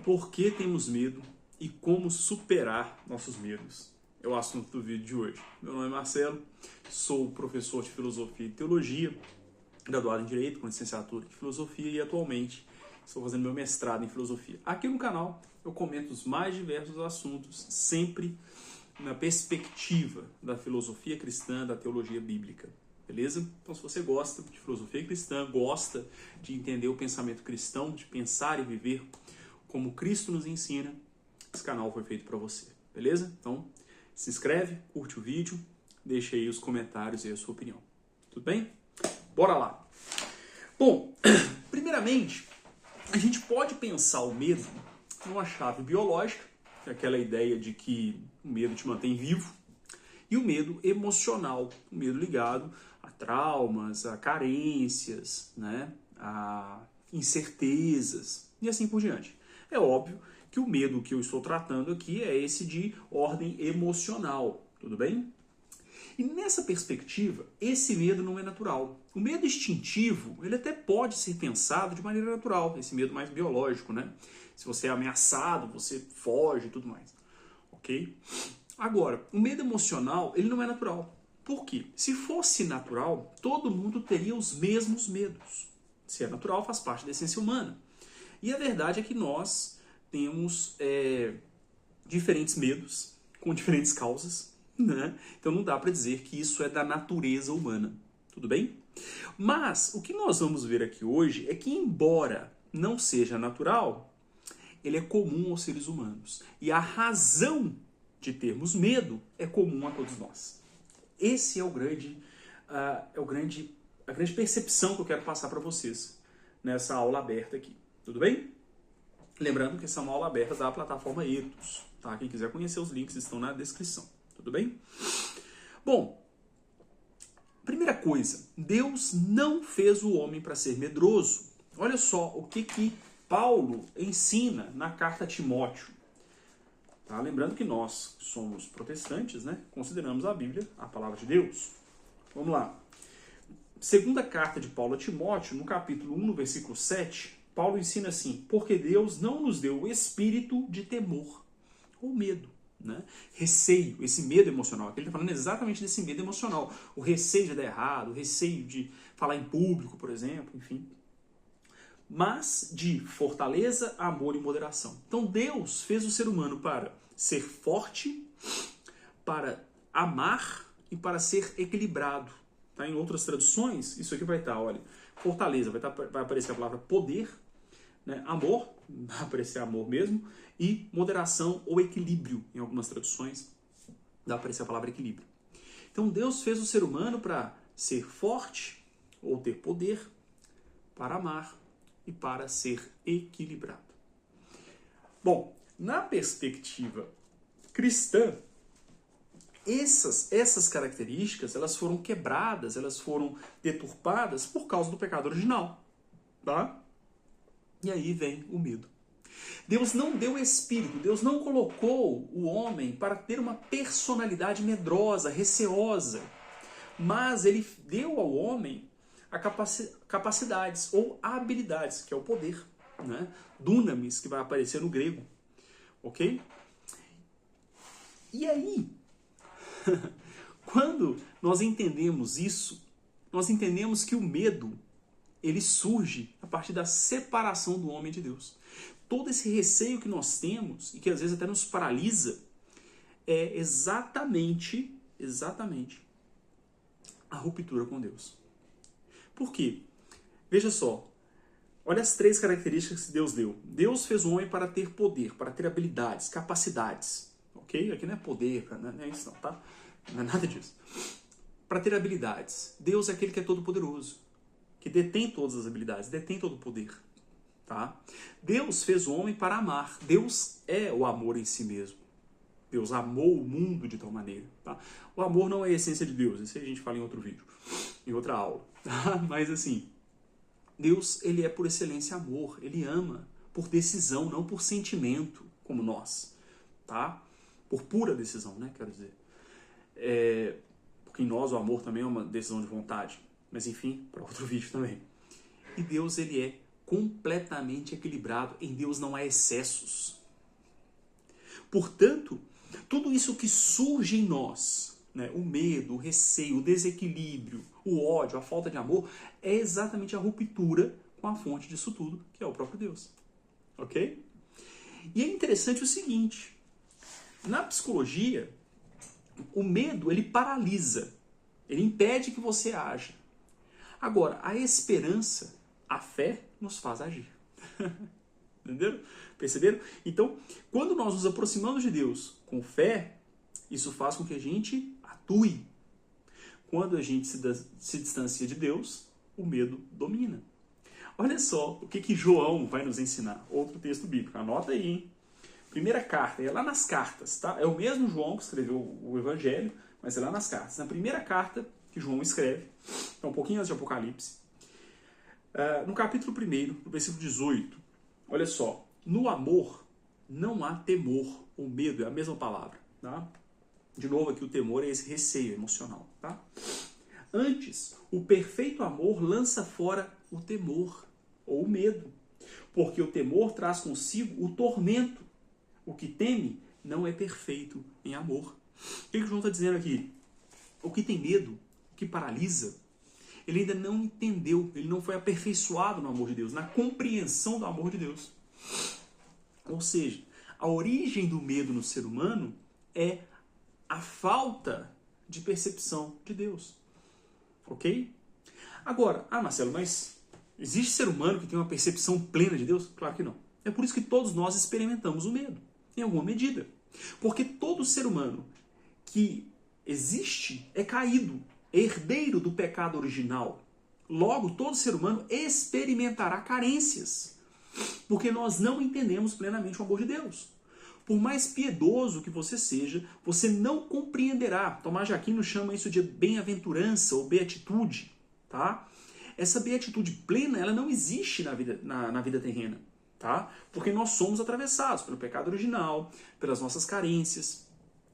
Por que temos medo e como superar nossos medos? É o assunto do vídeo de hoje. Meu nome é Marcelo, sou professor de Filosofia e Teologia, graduado em Direito, com licenciatura de Filosofia e atualmente estou fazendo meu mestrado em Filosofia. Aqui no canal eu comento os mais diversos assuntos, sempre na perspectiva da filosofia cristã, da teologia bíblica. Beleza? Então, se você gosta de filosofia cristã, gosta de entender o pensamento cristão, de pensar e viver como Cristo nos ensina, esse canal foi feito para você. Beleza? Então, se inscreve, curte o vídeo, deixa aí os comentários e a sua opinião. Tudo bem? Bora lá! Bom, primeiramente, a gente pode pensar o medo numa chave biológica, que é aquela ideia de que o medo te mantém vivo, e o medo emocional, o medo ligado a traumas, a carências, né, a incertezas e assim por diante. É óbvio que o medo que eu estou tratando aqui é esse de ordem emocional, tudo bem? E nessa perspectiva, esse medo não é natural. O medo instintivo, ele até pode ser pensado de maneira natural, esse medo mais biológico, né? Se você é ameaçado, você foge e tudo mais, ok? Agora, o medo emocional, ele não é natural. Por quê? Se fosse natural, todo mundo teria os mesmos medos. Se é natural, faz parte da essência humana. E a verdade é que nós temos diferentes medos, com diferentes causas, né? Então não dá para dizer que isso é da natureza humana, tudo bem? Mas o que nós vamos ver aqui hoje é que, embora não seja natural, ele é comum aos seres humanos. E a razão de termos medo é comum a todos nós. Esse é a grande percepção que eu quero passar para vocês nessa aula aberta aqui, tudo bem? Lembrando que essa é uma aula aberta da plataforma Ethos, tá? Quem quiser conhecer, os links estão na descrição, tudo bem? Bom, primeira coisa, Deus não fez o homem para ser medroso. Olha só o que Paulo ensina na carta a Timóteo. Tá? Lembrando que nós somos protestantes, né? Consideramos a Bíblia a palavra de Deus. Vamos lá. Segunda carta de Paulo a Timóteo, no capítulo 1, no versículo 7, Paulo ensina assim: porque Deus não nos deu o espírito de temor ou medo, né? Receio, esse medo emocional. Aqui ele está falando exatamente desse medo emocional. O receio de dar errado, o receio de falar em público, por exemplo, enfim. Mas de fortaleza, amor e moderação. Então Deus fez o ser humano para ser forte, para amar e para ser equilibrado. Tá? Em outras traduções, isso aqui vai estar, olha, fortaleza, vai aparecer a palavra poder, né? Amor, vai aparecer amor mesmo, e moderação ou equilíbrio, em algumas traduções, vai aparecer a palavra equilíbrio. Então Deus fez o ser humano para ser forte ou ter poder, para amar e para ser equilibrado. Bom, na perspectiva cristã, essas características elas foram quebradas, elas foram deturpadas por causa do pecado original, tá? E aí vem o medo. Deus não deu espírito, Deus não colocou o homem para ter uma personalidade medrosa, receosa, mas ele deu ao homem capacidades ou habilidades, que é o poder, né? Dunamis, que vai aparecer no grego, ok? E aí, quando nós entendemos isso, nós entendemos que o medo, ele surge a partir da separação do homem de Deus. Todo esse receio que nós temos, e que às vezes até nos paralisa, é exatamente a ruptura com Deus. Por quê? Veja só, olha as três características que Deus deu. Deus fez o homem para ter poder, para ter habilidades, capacidades. Ok? Aqui não é poder, não é isso não, tá? Não é nada disso. Para ter habilidades. Deus é aquele que é todo poderoso, que detém todas as habilidades, detém todo o poder. Tá? Deus fez o homem para amar. Deus é o amor em si mesmo. Deus amou o mundo de tal maneira. Tá? O amor não é a essência de Deus. Isso a gente fala em outro vídeo, em outra aula. Tá? Mas assim, Deus, ele é por excelência amor. Ele ama por decisão, não por sentimento, como nós. Tá? Por pura decisão, né? Quero dizer. Porque em nós o amor também é uma decisão de vontade. Mas enfim, para outro vídeo também. E Deus, ele é completamente equilibrado. Em Deus não há excessos. Portanto, tudo isso que surge em nós, né, o medo, o receio, o desequilíbrio, o ódio, a falta de amor, é exatamente a ruptura com a fonte disso tudo, que é o próprio Deus. Ok? E é interessante o seguinte, na psicologia, o medo, ele paralisa, ele impede que você haja. Agora, a esperança, a fé, nos faz agir. Entenderam? Perceberam? Então, quando nós nos aproximamos de Deus com fé, isso faz com que a gente atue. Quando a gente se distancia de Deus, o medo domina. Olha só o que João vai nos ensinar. Outro texto bíblico. Anota aí, hein? Primeira carta, é lá nas cartas, tá? É o mesmo João que escreveu o Evangelho, mas é lá nas cartas. Na primeira carta que João escreve, é um pouquinho antes de Apocalipse, no capítulo 1, no versículo 18, olha só. No amor não há temor ou medo, é a mesma palavra, tá? De novo aqui o temor é esse receio emocional, tá? Antes, o perfeito amor lança fora o temor ou o medo, porque o temor traz consigo o tormento. O que teme não é perfeito em amor. O que João está dizendo aqui? O que tem medo, o que paralisa, ele ainda não entendeu, ele não foi aperfeiçoado no amor de Deus, na compreensão do amor de Deus. Ou seja, a origem do medo no ser humano é a falta de percepção de Deus. Ok? Agora, Marcelo, mas existe ser humano que tem uma percepção plena de Deus? Claro que não. É por isso que todos nós experimentamos o medo, em alguma medida. Porque todo ser humano que existe é caído, é herdeiro do pecado original. Logo, todo ser humano experimentará carências, porque nós não entendemos plenamente o amor de Deus. Por mais piedoso que você seja, você não compreenderá. Tomás de Aquino chama isso de bem-aventurança ou beatitude, tá? Essa beatitude plena, ela não existe na vida terrena, tá? Porque nós somos atravessados pelo pecado original, pelas nossas carências.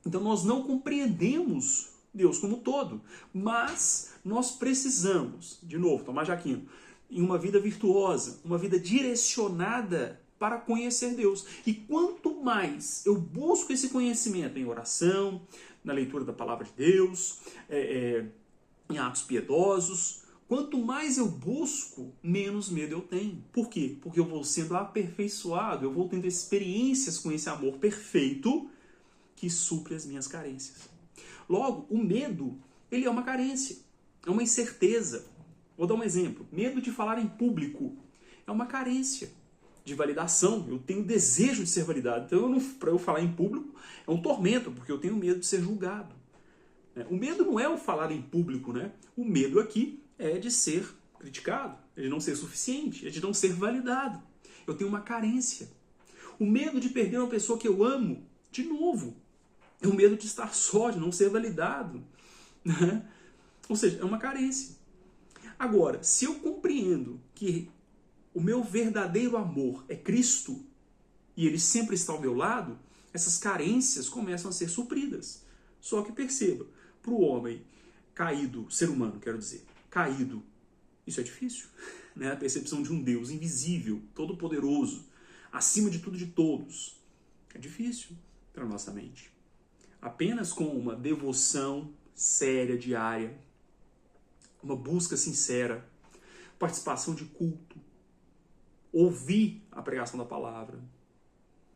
Então nós não compreendemos Deus como um todo, mas nós precisamos, de novo, Tomás de Aquino, em uma vida virtuosa, uma vida direcionada para conhecer Deus. E quanto mais eu busco esse conhecimento em oração, na leitura da palavra de Deus, em atos piedosos, quanto mais eu busco, menos medo eu tenho. Por quê? Porque eu vou sendo aperfeiçoado, eu vou tendo experiências com esse amor perfeito que supre as minhas carências. Logo, o medo, ele é uma carência, é uma incerteza. Vou dar um exemplo. Medo de falar em público é uma carência de validação. Eu tenho desejo de ser validado. Então, para eu falar em público, é um tormento, porque eu tenho medo de ser julgado. O medo não é o falar em público, né? O medo aqui é de ser criticado, é de não ser suficiente, é de não ser validado. Eu tenho uma carência. O medo de perder uma pessoa que eu amo, de novo, é o medo de estar só, de não ser validado, né? Ou seja, é uma carência. Agora, se eu compreendo que o meu verdadeiro amor é Cristo e Ele sempre está ao meu lado, essas carências começam a ser supridas. Só que perceba, para o homem caído, ser humano, quero dizer, caído, isso é difícil, né? A percepção de um Deus invisível, todo-poderoso, acima de tudo e de todos, é difícil para a nossa mente. Apenas com uma devoção séria, diária, uma busca sincera, participação de culto, ouvir a pregação da palavra,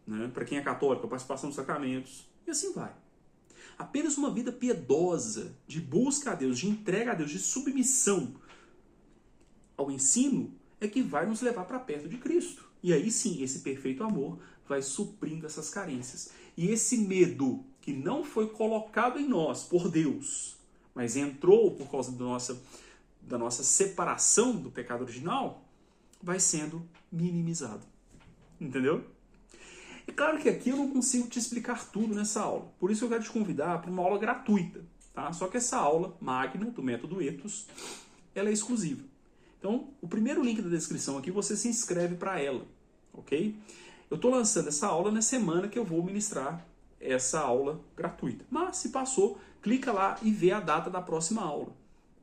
né? Para quem é católico, a participação dos sacramentos, e assim vai. Apenas uma vida piedosa, de busca a Deus, de entrega a Deus, de submissão ao ensino, é que vai nos levar para perto de Cristo. E aí sim, esse perfeito amor vai suprindo essas carências. E esse medo que não foi colocado em nós por Deus, mas entrou por causa da nossa separação do pecado original, vai sendo minimizado. Entendeu? É claro que aqui eu não consigo te explicar tudo nessa aula. Por isso eu quero te convidar para uma aula gratuita. Tá? Só que essa aula magna do método Ethos, ela é exclusiva. Então, o primeiro link da descrição aqui, você se inscreve para ela. Ok? Eu estou lançando essa aula na semana que eu vou ministrar essa aula gratuita. Mas, se passou, clica lá e vê a data da próxima aula.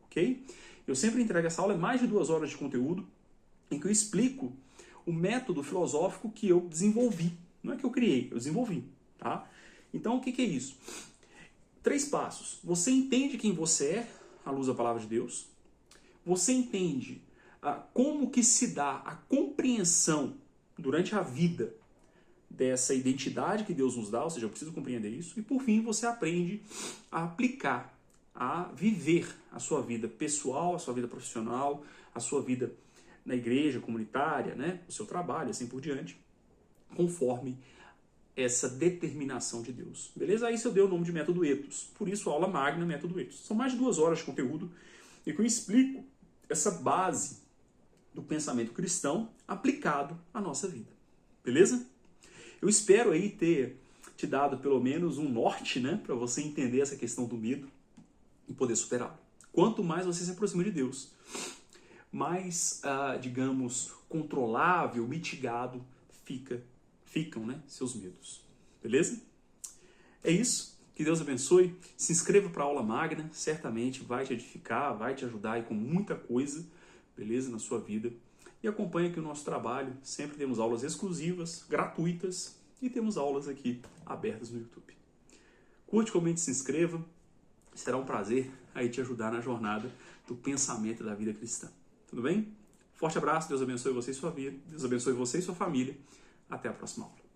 Ok? Eu sempre entrego essa aula, é mais de 2 horas de conteúdo, em que eu explico o método filosófico que eu desenvolvi. Não é que eu criei, eu desenvolvi. Tá? Então, o que é isso? 3 passos. Você entende quem você é, à luz da palavra de Deus. Você entende como que se dá a compreensão durante a vida dessa identidade que Deus nos dá, ou seja, eu preciso compreender isso. E por fim, você aprende a aplicar, a viver a sua vida pessoal, a sua vida profissional, a sua vida na igreja comunitária, né, o seu trabalho, assim por diante, conforme essa determinação de Deus. Beleza? Aí eu dei o nome de método Ethos. Por isso, aula magna, método Ethos. São mais de 2 horas de conteúdo e que eu explico essa base do pensamento cristão aplicado à nossa vida. Beleza? Eu espero aí ter te dado pelo menos um norte, né, para você entender essa questão do medo e poder superá-lo. Quanto mais você se aproxima de Deus, mais, digamos, controlável, mitigado ficam, né, seus medos. Beleza? É isso. Que Deus abençoe. Se inscreva para a aula magna. Certamente vai te edificar, vai te ajudar aí com muita coisa, beleza, na sua vida. E acompanhe aqui o nosso trabalho. Sempre temos aulas exclusivas, gratuitas, e temos aulas aqui abertas no YouTube. Curte, comente, se inscreva. Será um prazer aí te ajudar na jornada do pensamento da vida cristã. Tudo bem? Forte abraço. Deus abençoe você e sua vida. Deus abençoe você e sua família. Até a próxima aula.